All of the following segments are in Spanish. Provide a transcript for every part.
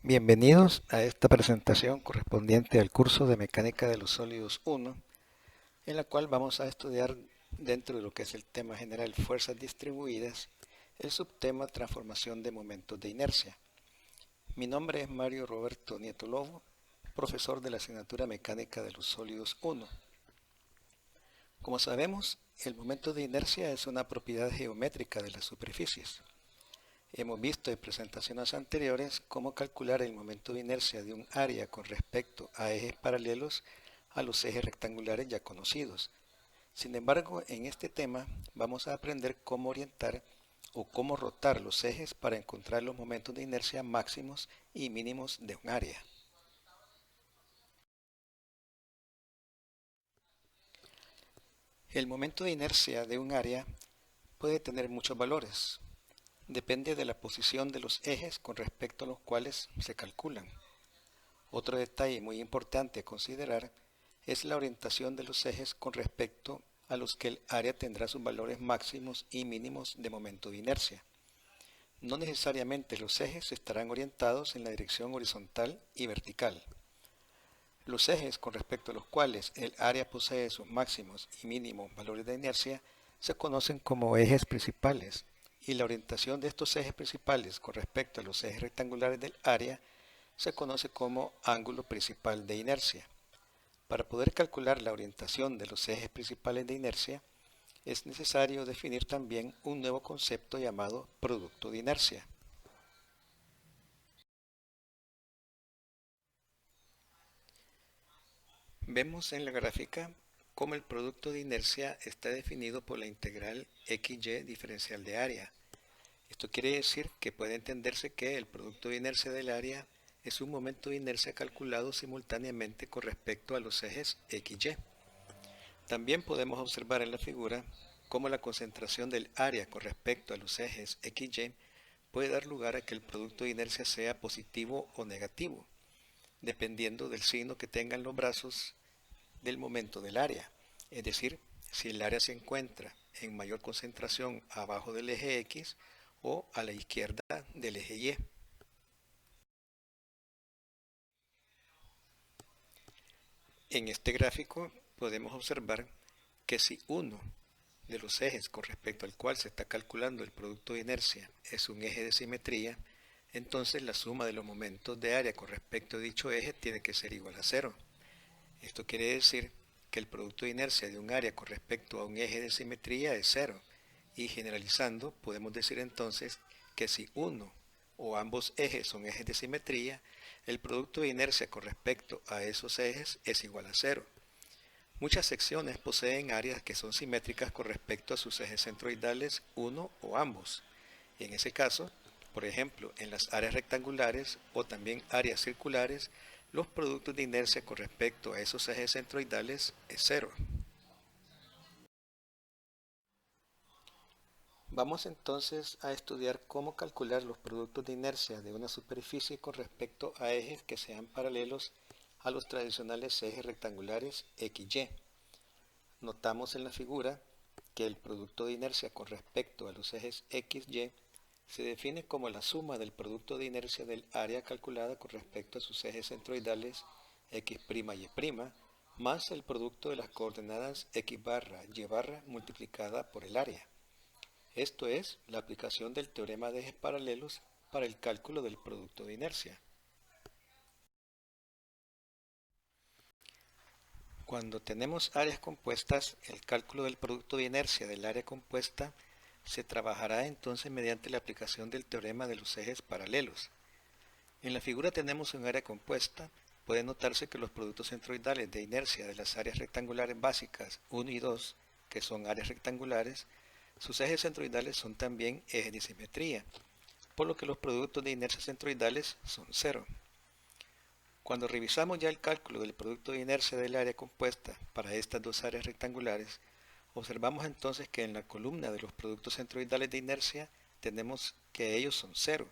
Bienvenidos a esta presentación correspondiente al curso de Mecánica de los Sólidos 1, en la cual vamos a estudiar dentro de lo que es el tema general fuerzas distribuidas, el subtema transformación de momentos de inercia. Mi nombre es Mario Roberto Nieto Lobo, profesor de la asignatura Mecánica de los Sólidos 1. Como sabemos, el momento de inercia es una propiedad geométrica de las superficies. Hemos visto en presentaciones anteriores cómo calcular el momento de inercia de un área con respecto a ejes paralelos a los ejes rectangulares ya conocidos. Sin embargo, en este tema vamos a aprender cómo orientar o cómo rotar los ejes para encontrar los momentos de inercia máximos y mínimos de un área. El momento de inercia de un área puede tener muchos valores. Depende de la posición de los ejes con respecto a los cuales se calculan. Otro detalle muy importante a considerar es la orientación de los ejes con respecto a los que el área tendrá sus valores máximos y mínimos de momento de inercia. No necesariamente los ejes estarán orientados en la dirección horizontal y vertical. Los ejes con respecto a los cuales el área posee sus máximos y mínimos valores de inercia se conocen como ejes principales, y la orientación de estos ejes principales con respecto a los ejes rectangulares del área se conoce como ángulo principal de inercia. Para poder calcular la orientación de los ejes principales de inercia, es necesario definir también un nuevo concepto llamado producto de inercia. Vemos en la gráfica cómo el producto de inercia está definido por la integral XY diferencial de área. Esto quiere decir que puede entenderse que el producto de inercia del área es un momento de inercia calculado simultáneamente con respecto a los ejes XY. También podemos observar en la figura cómo la concentración del área con respecto a los ejes XY puede dar lugar a que el producto de inercia sea positivo o negativo, dependiendo del signo que tengan los brazos del momento del área. Es decir, si el área se encuentra en mayor concentración abajo del eje X o a la izquierda del eje Y. En este gráfico podemos observar que si uno de los ejes con respecto al cual se está calculando el producto de inercia es un eje de simetría, entonces la suma de los momentos de área con respecto a dicho eje tiene que ser igual a cero. Esto quiere decir que el producto de inercia de un área con respecto a un eje de simetría es cero, y generalizando podemos decir entonces que si uno o ambos ejes son ejes de simetría, el producto de inercia con respecto a esos ejes es igual a cero. Muchas secciones poseen áreas que son simétricas con respecto a sus ejes centroidales, uno o ambos. Y en ese caso, por ejemplo, en las áreas rectangulares o también áreas circulares, los productos de inercia con respecto a esos ejes centroidales es cero. Vamos entonces a estudiar cómo calcular los productos de inercia de una superficie con respecto a ejes que sean paralelos a los tradicionales ejes rectangulares XY. Notamos en la figura que el producto de inercia con respecto a los ejes XY se define como la suma del producto de inercia del área calculada con respecto a sus ejes centroidales X' y Y' más el producto de las coordenadas X barra Y barra multiplicada por el área. Esto es la aplicación del teorema de ejes paralelos para el cálculo del producto de inercia. Cuando tenemos áreas compuestas, el cálculo del producto de inercia del área compuesta se trabajará entonces mediante la aplicación del teorema de los ejes paralelos. En la figura tenemos un área compuesta. Puede notarse que los productos centroidales de inercia de las áreas rectangulares básicas 1 y 2, que son áreas rectangulares, sus ejes centroidales son también ejes de simetría, por lo que los productos de inercia centroidales son cero. Cuando revisamos ya el cálculo del producto de inercia del área compuesta para estas dos áreas rectangulares, observamos entonces que en la columna de los productos centroidales de inercia tenemos que ellos son cero,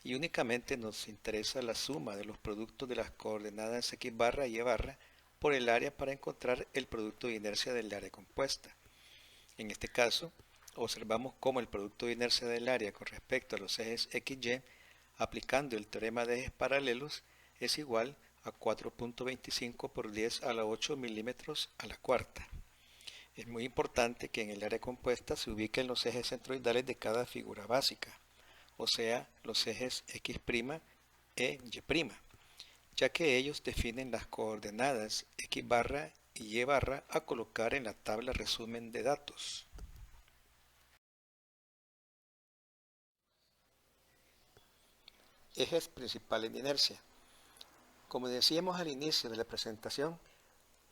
y únicamente nos interesa la suma de los productos de las coordenadas X barra y Y barra por el área para encontrar el producto de inercia del área compuesta. En este caso, observamos cómo el producto de inercia del área con respecto a los ejes XY aplicando el teorema de ejes paralelos, es igual a 4.25 por 10 a la 8 milímetros a la cuarta. Es muy importante que en el área compuesta se ubiquen los ejes centroidales de cada figura básica, o sea, los ejes X', E, Y', ya que ellos definen las coordenadas X barra y Y barra a colocar en la tabla resumen de datos. Ejes principales de inercia. Como decíamos al inicio de la presentación,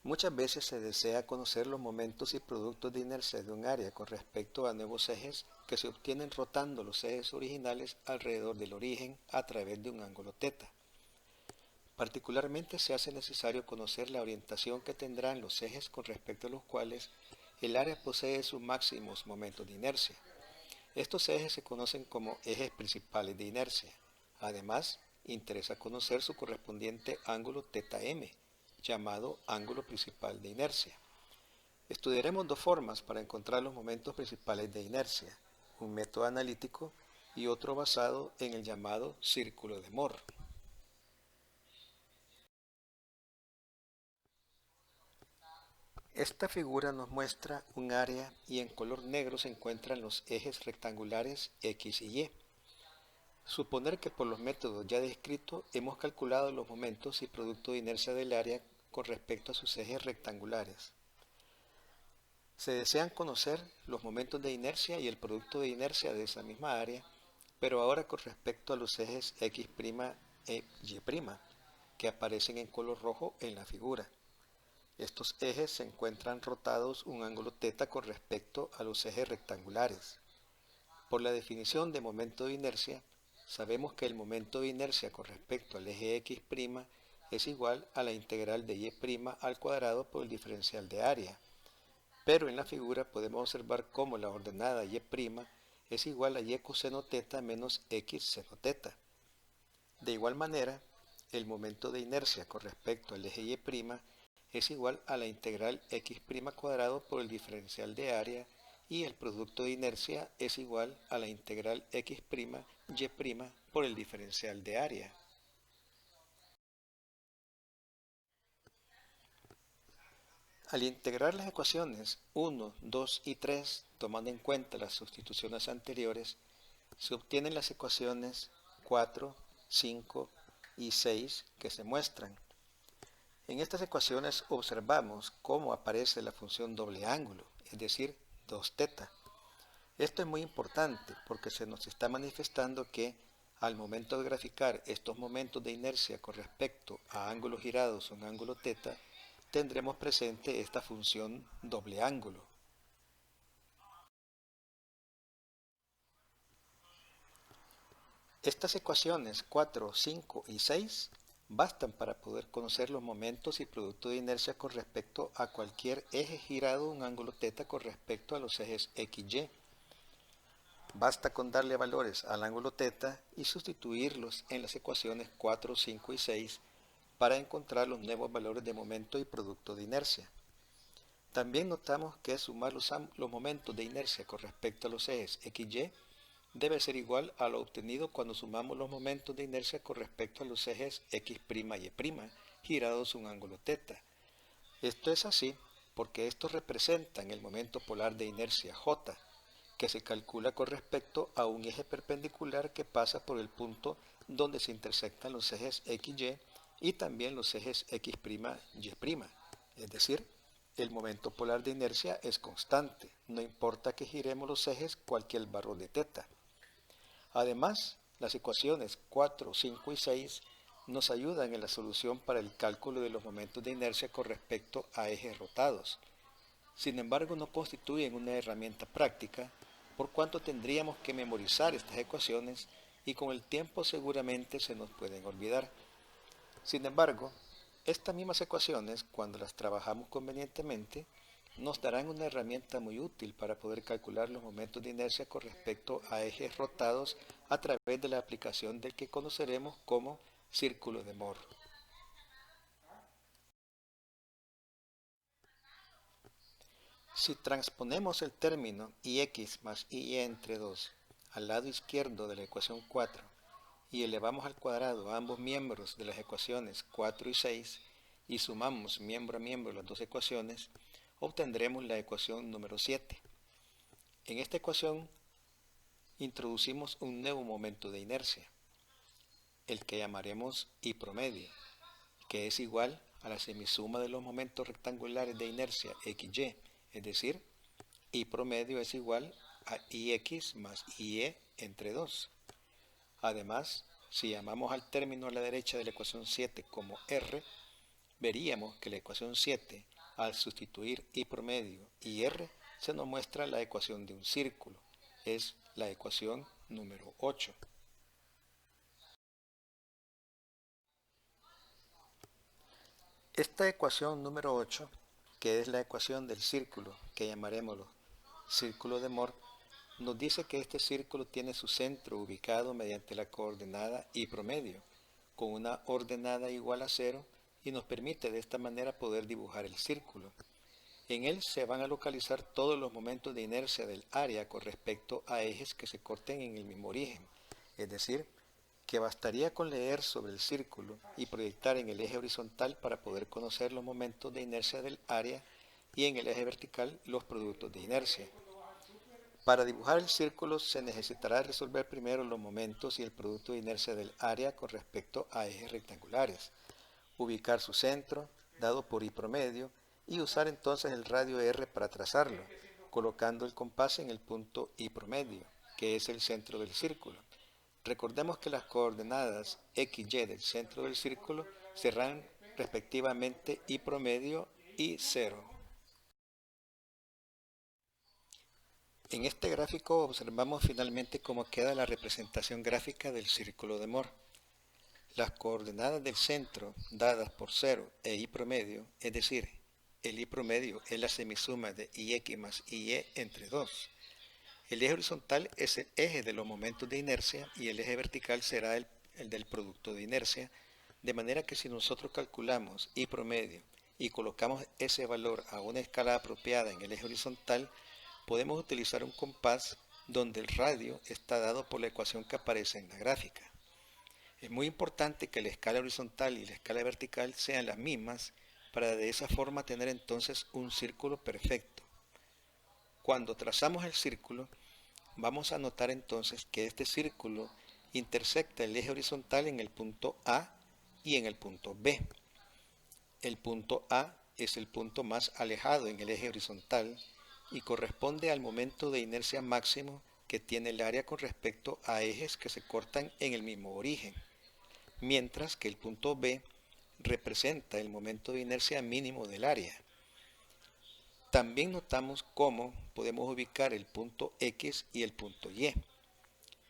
muchas veces se desea conocer los momentos y productos de inercia de un área con respecto a nuevos ejes que se obtienen rotando los ejes originales alrededor del origen a través de un ángulo θ. Particularmente se hace necesario conocer la orientación que tendrán los ejes con respecto a los cuales el área posee sus máximos momentos de inercia. Estos ejes se conocen como ejes principales de inercia. Además, interesa conocer su correspondiente ángulo θm, llamado ángulo principal de inercia. Estudiaremos dos formas para encontrar los momentos principales de inercia, un método analítico y otro basado en el llamado círculo de Mohr. Esta figura nos muestra un área y en color negro se encuentran los ejes rectangulares X y Y. Suponer que por los métodos ya descritos hemos calculado los momentos y producto de inercia del área con respecto a sus ejes rectangulares. Se desean conocer los momentos de inercia y el producto de inercia de esa misma área, pero ahora con respecto a los ejes X' e Y', que aparecen en color rojo en la figura. Estos ejes se encuentran rotados un ángulo θ con respecto a los ejes rectangulares. Por la definición de momento de inercia, sabemos que el momento de inercia con respecto al eje X' es igual a la integral de Y' al cuadrado por el diferencial de área. Pero en la figura podemos observar cómo la ordenada Y' es igual a Y coseno θ menos X seno θ. De igual manera, el momento de inercia con respecto al eje Y' es igual a la integral X' cuadrado por el diferencial de área y el producto de inercia es igual a la integral X' Y' por el diferencial de área. Al integrar las ecuaciones 1, 2 y 3, tomando en cuenta las sustituciones anteriores, se obtienen las ecuaciones 4, 5 y 6 que se muestran. En estas ecuaciones observamos cómo aparece la función doble ángulo, es decir, 2θ. Esto es muy importante porque se nos está manifestando que al momento de graficar estos momentos de inercia con respecto a ángulos girados o un ángulo θ, tendremos presente esta función doble ángulo. Estas ecuaciones 4, 5 y 6 bastan para poder conocer los momentos y producto de inercia con respecto a cualquier eje girado un ángulo θ con respecto a los ejes X, Y. Basta con darle valores al ángulo θ y sustituirlos en las ecuaciones 4, 5 y 6 para encontrar los nuevos valores de momento y producto de inercia. También notamos que sumar los momentos de inercia con respecto a los ejes X, Y debe ser igual a lo obtenido cuando sumamos los momentos de inercia con respecto a los ejes X' y Y' girados un ángulo θ. Esto es así porque estos representan el momento polar de inercia J, que se calcula con respecto a un eje perpendicular que pasa por el punto donde se intersectan los ejes XY y también los ejes X', Y'. Es decir, el momento polar de inercia es constante, no importa que giremos los ejes cualquier barro de θ. Además, las ecuaciones 4, 5 y 6 nos ayudan en la solución para el cálculo de los momentos de inercia con respecto a ejes rotados. Sin embargo, no constituyen una herramienta práctica, por cuanto tendríamos que memorizar estas ecuaciones y con el tiempo seguramente se nos pueden olvidar. Sin embargo, estas mismas ecuaciones, cuando las trabajamos convenientemente, nos darán una herramienta muy útil para poder calcular los momentos de inercia con respecto a ejes rotados a través de la aplicación del que conoceremos como círculo de Mohr. Si transponemos el término ix más y entre 2 al lado izquierdo de la ecuación 4 y elevamos al cuadrado ambos miembros de las ecuaciones 4 y 6 y sumamos miembro a miembro las dos ecuaciones, obtendremos la ecuación número 7. En esta ecuación introducimos un nuevo momento de inercia, el que llamaremos I promedio, que es igual a la semisuma de los momentos rectangulares de inercia XY, es decir, I promedio es igual a IX más IE entre 2. Además, si llamamos al término a la derecha de la ecuación 7 como R, veríamos que la ecuación 7, al sustituir I promedio y R, se nos muestra la ecuación de un círculo. Es la ecuación número 8. Esta ecuación número 8, que es la ecuación del círculo, que llamaremos círculo de Mohr, nos dice que este círculo tiene su centro ubicado mediante la coordenada I promedio, con una ordenada igual a 0, y nos permite de esta manera poder dibujar el círculo. En él se van a localizar todos los momentos de inercia del área con respecto a ejes que se corten en el mismo origen, es decir, que bastaría con leer sobre el círculo y proyectar en el eje horizontal para poder conocer los momentos de inercia del área y en el eje vertical los productos de inercia. Para dibujar el círculo se necesitará resolver primero los momentos y el producto de inercia del área con respecto a ejes rectangulares, ubicar su centro, dado por I promedio, y usar entonces el radio R para trazarlo, colocando el compás en el punto I promedio, que es el centro del círculo. Recordemos que las coordenadas X, Y del centro del círculo serán respectivamente I promedio y 0. En este gráfico observamos finalmente cómo queda la representación gráfica del círculo de Mohr. Las coordenadas del centro dadas por 0 e I promedio, es decir, el I promedio es la semisuma de IX más IE entre 2. El eje horizontal es el eje de los momentos de inercia y el eje vertical será el del producto de inercia, de manera que si nosotros calculamos I promedio y colocamos ese valor a una escala apropiada en el eje horizontal, podemos utilizar un compás donde el radio está dado por la ecuación que aparece en la gráfica. Es muy importante que la escala horizontal y la escala vertical sean las mismas para de esa forma tener entonces un círculo perfecto. Cuando trazamos el círculo, vamos a notar entonces que este círculo intersecta el eje horizontal en el punto A y en el punto B. El punto A es el punto más alejado en el eje horizontal y corresponde al momento de inercia máximo que tiene el área con respecto a ejes que se cortan en el mismo origen, mientras que el punto B representa el momento de inercia mínimo del área. También notamos cómo podemos ubicar el punto X y el punto Y.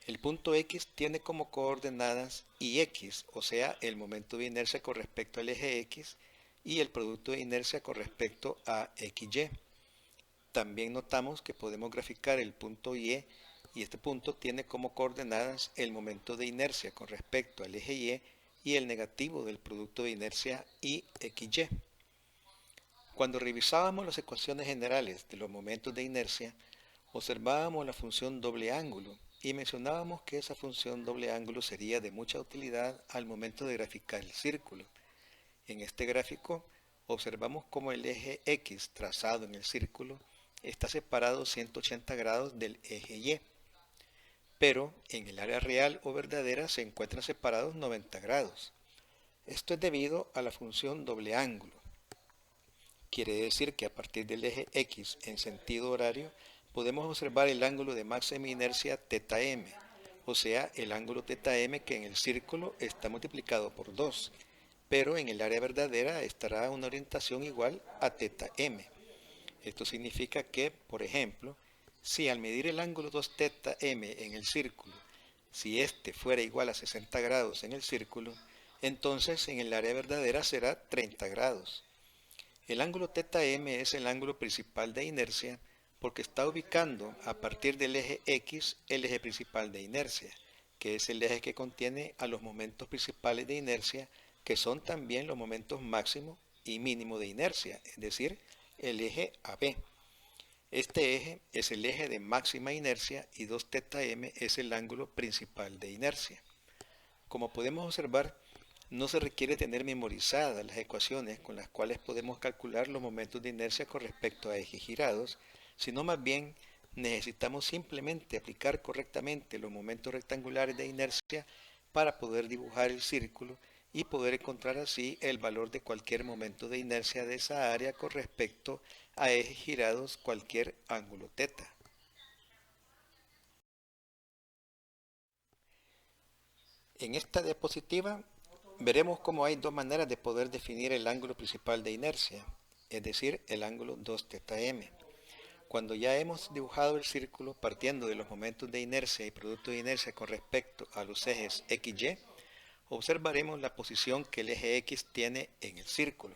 El punto X tiene como coordenadas IX, o sea, el momento de inercia con respecto al eje X, y el producto de inercia con respecto a XY. También notamos que podemos graficar el punto Y, y este punto tiene como coordenadas el momento de inercia con respecto al eje Y y el negativo del producto de inercia IXY. Cuando revisábamos las ecuaciones generales de los momentos de inercia, observábamos la función doble ángulo y mencionábamos que esa función doble ángulo sería de mucha utilidad al momento de graficar el círculo. En este gráfico observamos cómo el eje X trazado en el círculo está separado 180 grados del eje Y, pero en el área real o verdadera se encuentran separados 90 grados. Esto es debido a la función doble ángulo. Quiere decir que a partir del eje X en sentido horario podemos observar el ángulo de máxima inercia θm, o sea, el ángulo θm que en el círculo está multiplicado por 2, pero en el área verdadera estará a una orientación igual a θm. Esto significa que, por ejemplo, si al medir el ángulo 2θm en el círculo, si este fuera igual a 60 grados en el círculo, entonces en el área verdadera será 30 grados. El ángulo θm es el ángulo principal de inercia porque está ubicando a partir del eje X el eje principal de inercia, que es el eje que contiene a los momentos principales de inercia, que son también los momentos máximo y mínimo de inercia, es decir, el eje AB. Este eje es el eje de máxima inercia y 2θm es el ángulo principal de inercia. Como podemos observar, no se requiere tener memorizadas las ecuaciones con las cuales podemos calcular los momentos de inercia con respecto a ejes girados, sino más bien necesitamos simplemente aplicar correctamente los momentos rectangulares de inercia para poder dibujar el círculo y poder encontrar así el valor de cualquier momento de inercia de esa área con respecto a ejes girados cualquier ángulo θ. En esta diapositiva veremos cómo hay dos maneras de poder definir el ángulo principal de inercia, es decir, el ángulo 2θm. Cuando ya hemos dibujado el círculo partiendo de los momentos de inercia y producto de inercia con respecto a los ejes x y, observaremos la posición que el eje x tiene en el círculo.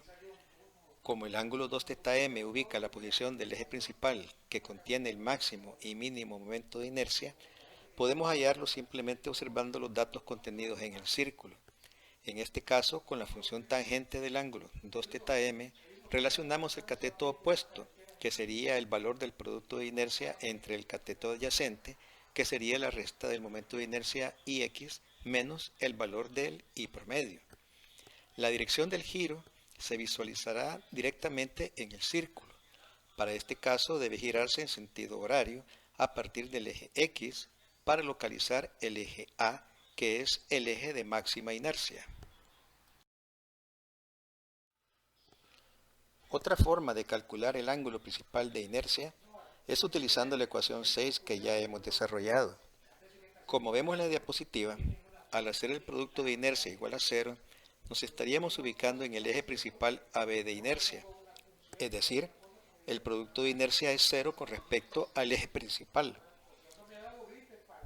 Como el ángulo 2θm ubica la posición del eje principal que contiene el máximo y mínimo momento de inercia, podemos hallarlo simplemente observando los datos contenidos en el círculo. En este caso, con la función tangente del ángulo 2θm, relacionamos el cateto opuesto, que sería el valor del producto de inercia entre el cateto adyacente, que sería la resta del momento de inercia Ix, menos el valor del I promedio. La dirección del giro se visualizará directamente en el círculo. Para este caso debe girarse en sentido horario a partir del eje X para localizar el eje A, que es el eje de máxima inercia. Otra forma de calcular el ángulo principal de inercia es utilizando la ecuación 6 que ya hemos desarrollado. Como vemos en la diapositiva, al hacer el producto de inercia igual a 0, nos estaríamos ubicando en el eje principal AB de inercia, es decir, el producto de inercia es 0 con respecto al eje principal.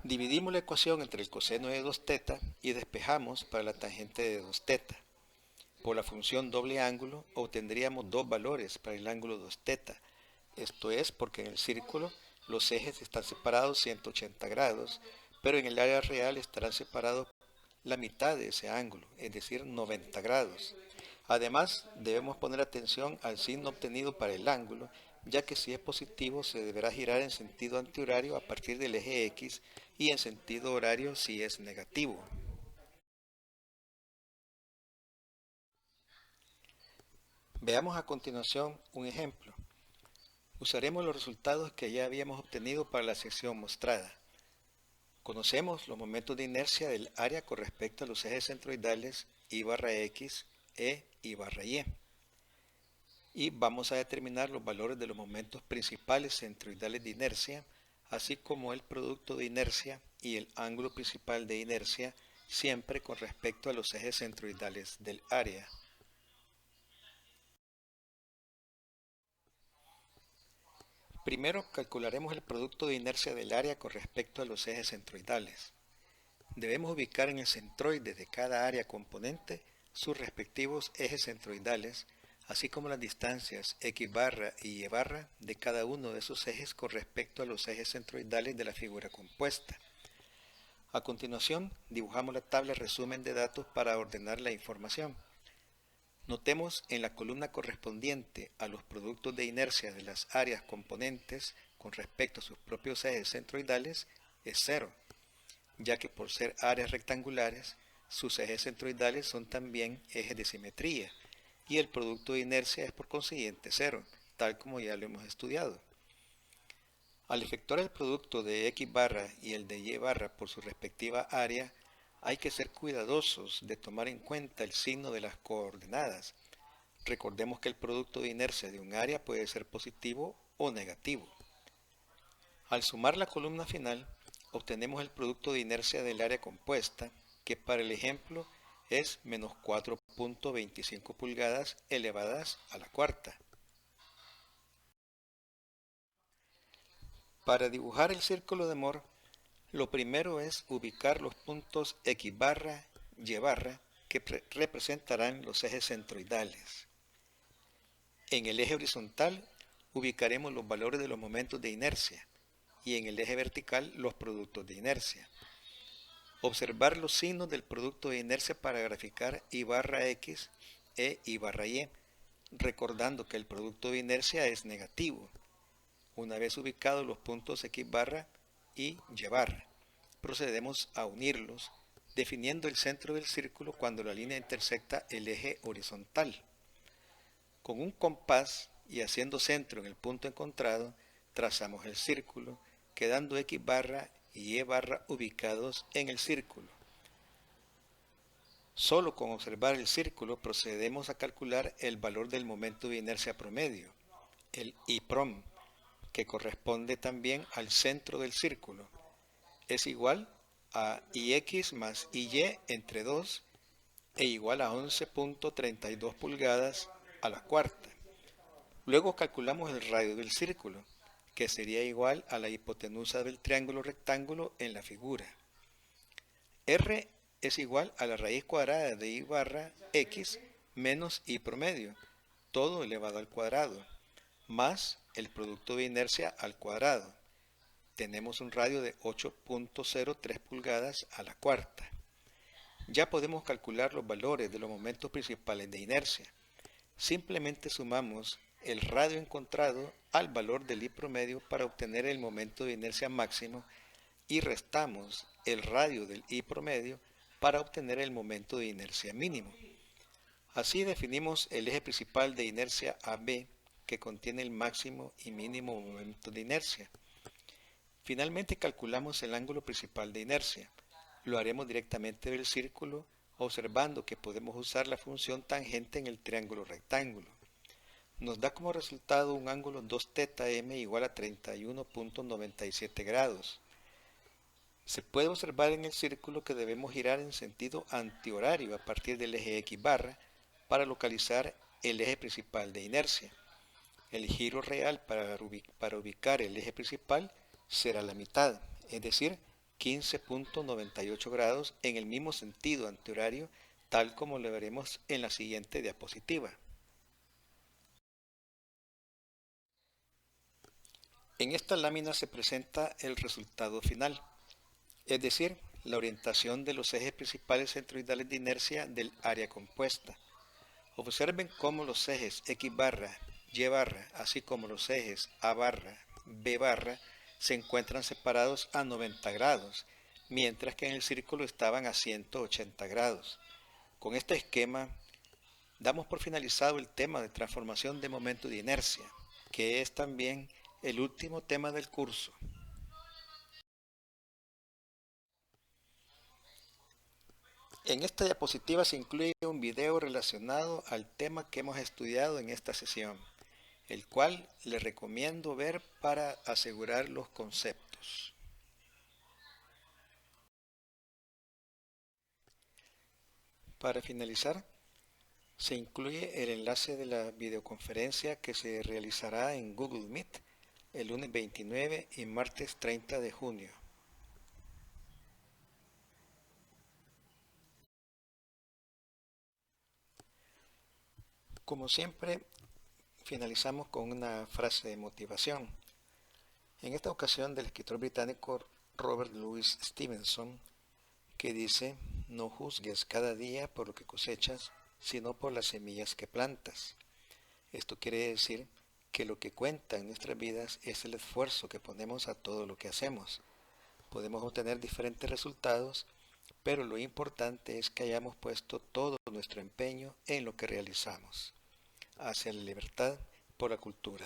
Dividimos la ecuación entre el coseno de 2θ y despejamos para la tangente de 2θ. Por la función doble ángulo obtendríamos dos valores para el ángulo 2θ. Esto es porque en el círculo los ejes están separados 180 grados, pero en el área real estarán separados la mitad de ese ángulo, es decir, 90 grados. Además, debemos poner atención al signo obtenido para el ángulo, ya que si es positivo se deberá girar en sentido antihorario a partir del eje X y en sentido horario si es negativo. Veamos a continuación un ejemplo. Usaremos los resultados que ya habíamos obtenido para la sección mostrada. Conocemos los momentos de inercia del área con respecto a los ejes centroidales I/X e I/Y. Y vamos a determinar los valores de los momentos principales centroidales de inercia, así como el producto de inercia y el ángulo principal de inercia, siempre con respecto a los ejes centroidales del área. Primero calcularemos el producto de inercia del área con respecto a los ejes centroidales. Debemos ubicar en el centroide de cada área componente sus respectivos ejes centroidales, así como las distancias x barra y y barra de cada uno de esos ejes con respecto a los ejes centroidales de la figura compuesta. A continuación, dibujamos la tabla resumen de datos para ordenar la información. Notemos en la columna correspondiente a los productos de inercia de las áreas componentes con respecto a sus propios ejes centroidales es 0, ya que por ser áreas rectangulares, sus ejes centroidales son también ejes de simetría, y el producto de inercia es por consiguiente 0, tal como ya lo hemos estudiado. Al efectuar el producto de x barra y el de y barra por su respectiva área, hay que ser cuidadosos de tomar en cuenta el signo de las coordenadas. Recordemos que el producto de inercia de un área puede ser positivo o negativo. Al sumar la columna final, obtenemos el producto de inercia del área compuesta, que para el ejemplo es menos 4.25 pulgadas elevadas a la cuarta. Para dibujar el círculo de Moore, lo primero es ubicar los puntos x barra, y barra, que representarán los ejes centroidales. En el eje horizontal ubicaremos los valores de los momentos de inercia y en el eje vertical los productos de inercia. Observar los signos del producto de inercia para graficar I barra X e I barra Y, recordando que el producto de inercia es negativo. Una vez ubicados los puntos X barra y Y barra, procedemos a unirlos, definiendo el centro del círculo cuando la línea intersecta el eje horizontal. Con un compás y haciendo centro en el punto encontrado, trazamos el círculo, quedando X barra y Y barra ubicados en el círculo. Solo con observar el círculo procedemos a calcular el valor del momento de inercia promedio, el I-prom, que corresponde también al centro del círculo. Es igual a IX más IY entre 2 e igual a 11.32 pulgadas a la cuarta. Luego calculamos el radio del círculo, que sería igual a la hipotenusa del triángulo rectángulo en la figura. R es igual a la raíz cuadrada de I barra X menos I promedio, todo elevado al cuadrado, más el producto de inercia al cuadrado. Tenemos un radio de 8.03 pulgadas a la cuarta. Ya podemos calcular los valores de los momentos principales de inercia. Simplemente sumamos el radio encontrado al valor del I promedio para obtener el momento de inercia máximo y restamos el radio del I promedio para obtener el momento de inercia mínimo. Así definimos el eje principal de inercia AB, que contiene el máximo y mínimo momento de inercia. Finalmente calculamos el ángulo principal de inercia. Lo haremos directamente del círculo, observando que podemos usar la función tangente en el triángulo rectángulo. Nos da como resultado un ángulo 2θm igual a 31.97 grados. Se puede observar en el círculo que debemos girar en sentido antihorario a partir del eje X barra para localizar el eje principal de inercia. El giro real para ubicar el eje principal será la mitad, es decir, 15.98 grados en el mismo sentido antihorario, tal como lo veremos en la siguiente diapositiva. En esta lámina se presenta el resultado final, es decir, la orientación de los ejes principales centroidales de inercia del área compuesta. Observen cómo los ejes X barra, Y barra, así como los ejes A barra, B barra, se encuentran separados a 90 grados, mientras que en el círculo estaban a 180 grados. Con este esquema, damos por finalizado el tema de transformación de momento de inercia, que es también el último tema del curso. En esta diapositiva se incluye un video relacionado al tema que hemos estudiado en esta sesión, el cual les recomiendo ver para asegurar los conceptos. Para finalizar, se incluye el enlace de la videoconferencia que se realizará en Google Meet el lunes 29 y martes 30 de junio. Como siempre, finalizamos con una frase de motivación. En esta ocasión del escritor británico Robert Louis Stevenson, que dice: no juzgues cada día por lo que cosechas, sino por las semillas que plantas. Esto quiere decir que lo que cuenta en nuestras vidas es el esfuerzo que ponemos a todo lo que hacemos. Podemos obtener diferentes resultados, pero lo importante es que hayamos puesto todo nuestro empeño en lo que realizamos, hacia la libertad por la cultura.